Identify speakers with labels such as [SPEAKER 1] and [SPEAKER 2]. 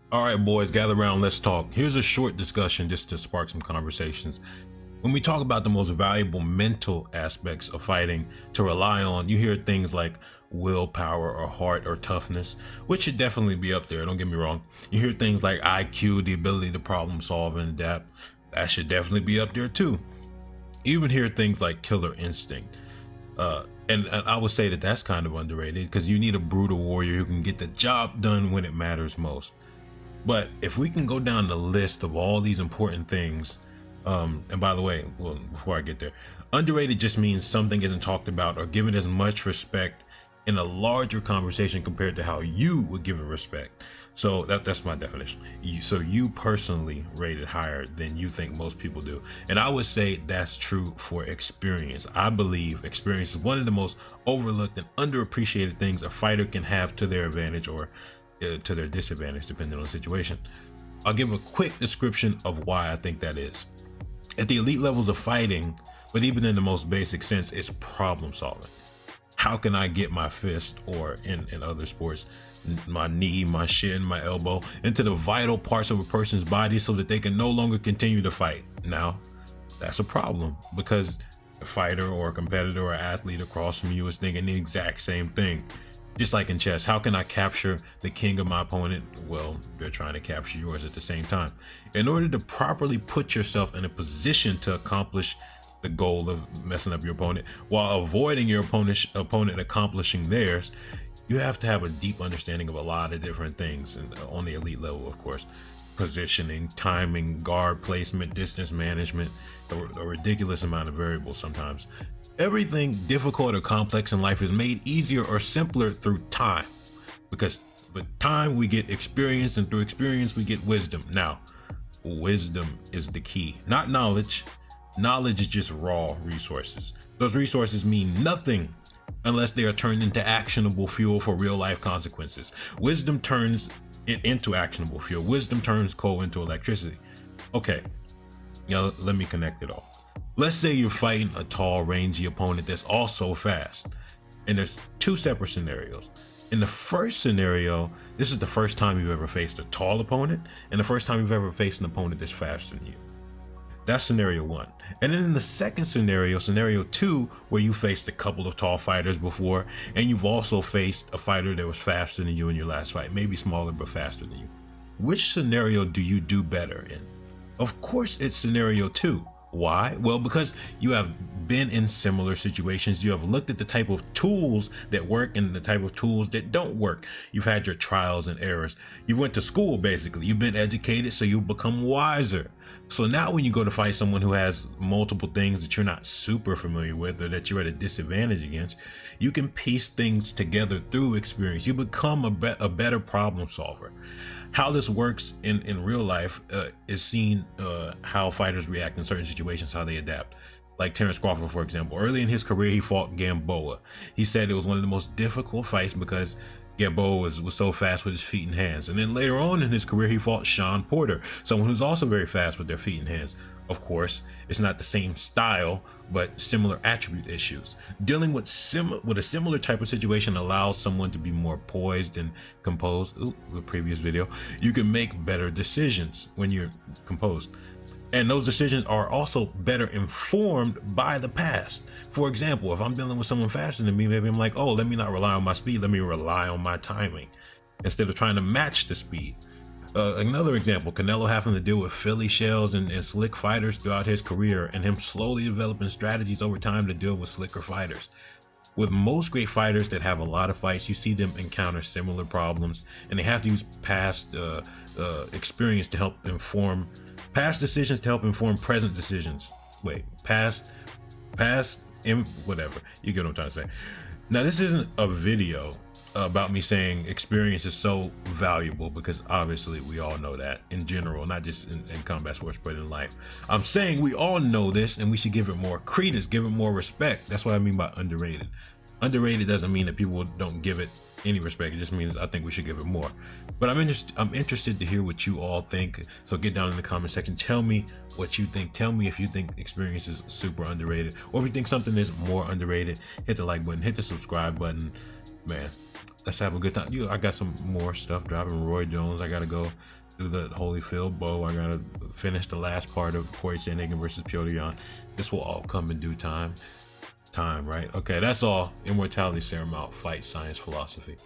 [SPEAKER 1] All right, boys, gather around. Let's talk. Here's a short discussion just to spark some conversations. When we talk about the most valuable mental aspects of fighting to rely on, you hear things like willpower or heart or toughness, which should definitely be up there. Don't get me wrong. You hear things like IQ, the ability to problem solve and adapt. That should definitely be up there too. You even hear things like killer instinct. And I would say that that's kind of underrated because you need a brutal warrior who can get the job done when it matters most. But if we can go down the list of all these important things, and by the way, well, before I get there, underrated just means something isn't talked about or given as much respect in a larger conversation compared to how you would give it respect. So that's my definition. So you personally rate it higher than you think most people do. And I would say that's true for experience. I believe experience is one of the most overlooked and underappreciated things a fighter can have to their advantage or to their disadvantage, depending on the situation. I'll give a quick description of why I think that is. At the elite levels of fighting, but even in the most basic sense, it's problem solving. How can I get my fist, or in other sports, my knee, my shin, my elbow, into the vital parts of a person's body so that they can no longer continue to fight? Now, that's a problem because a fighter or a competitor or athlete across from you is thinking the exact same thing. Just like in chess, how can I capture the king of my opponent? Well, they're trying to capture yours at the same time. In order to properly put yourself in a position to accomplish the goal of messing up your opponent while avoiding your opponent accomplishing theirs, you have to have a deep understanding of a lot of different things, and on the elite level, of course. Positioning, timing, guard placement, distance management, a ridiculous amount of variables sometimes. Everything difficult or complex in life is made easier or simpler through time, because with time we get experience, and through experience we get wisdom. Now, wisdom is the key, not knowledge. Knowledge is just raw resources. Those resources mean nothing unless they are turned into actionable fuel for real life consequences. Wisdom turns it into actionable fuel. Wisdom turns coal into electricity. Okay, now let me connect it all. Let's say you're fighting a tall, rangy opponent that's also fast. And there's two separate scenarios. In the first scenario, this is the first time you've ever faced a tall opponent, and the first time you've ever faced an opponent that's faster than you. That's scenario one. And then in the second scenario, scenario two, where you faced a couple of tall fighters before, and you've also faced a fighter that was faster than you in your last fight, maybe smaller but faster than you. Which scenario do you do better in? Of course, it's scenario two. Why? Well, because you have been in similar situations. You have looked at the type of tools that work and the type of tools that don't work. You've had your trials and errors. You went to school, basically. You've been educated, so you become wiser. So now when you go to fight someone who has multiple things that you're not super familiar with or that you're at a disadvantage against, you can piece things together through experience. You become a better problem solver. How this works in real life is seen how fighters react in certain situations, how they adapt. Like Terence Crawford, for example. Early in his career, he fought Gamboa. He said it was one of the most difficult fights because Gamboa was so fast with his feet and hands. And then later on in his career, he fought Shawn Porter, someone who's also very fast with their feet and hands. Of course, it's not the same style, but similar attribute issues. Dealing with a similar type of situation allows someone to be more poised and composed. Ooh, the previous video. You can make better decisions when you're composed. And those decisions are also better informed by the past. For example, if I'm dealing with someone faster than me, maybe I'm like, oh, let me not rely on my speed, let me rely on my timing instead of trying to match the speed. Another example, Canelo having to deal with Philly shells and slick fighters throughout his career, and him slowly developing strategies over time to deal with slicker fighters. With most great fighters that have a lot of fights, you see them encounter similar problems, and they have to use past experience to help inform past decisions to help inform present decisions. Wait, whatever. You get what I'm trying to say. Now, this isn't a video about me saying experience is so valuable, because obviously we all know that in general, not just in combat sports, but in life. I'm saying we all know this and we should give it more credence, give it more respect. That's what I mean by underrated. Underrated doesn't mean that people don't give it any respect. It just means I think we should give it more. But I'm interested to hear what you all think. So get down in the comment section. Tell me what you think. Tell me if you think experience is super underrated, or if you think something is more underrated. Hit the like button, hit the subscribe button. man, let's have a good time. I got some more stuff dropping. Roy Jones, I gotta go do the Holyfield Bow. I gotta finish the last part of Corey Sandhagen versus Petr Yan. This will all come in due time, right? Okay, that's all. Immortality Serum out. Fight Science Philosophy.